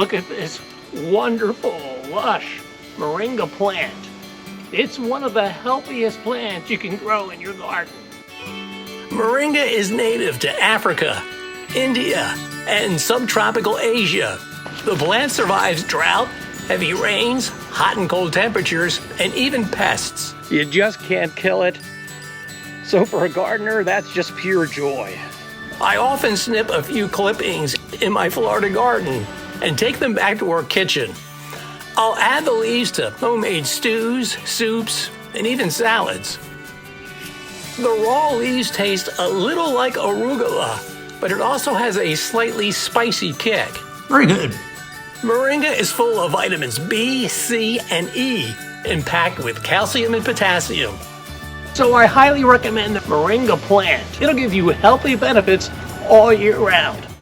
Look at this wonderful, lush Moringa plant. It's one of the healthiest plants you can grow in your garden. Moringa is native to Africa, India, and subtropical Asia. The plant survives drought, heavy rains, hot and cold temperatures, and even pests. You just can't kill it. So for a gardener, that's just pure joy. I often snip a few clippings in my Florida garden and take them back to our kitchen. I'll add the leaves to homemade stews, soups, and even salads. The raw leaves taste a little like arugula, but it also has a slightly spicy kick. Very good. Moringa is full of vitamins B, C, and E, and packed with calcium and potassium. So I highly recommend the Moringa plant. It'll give you healthy benefits all year round.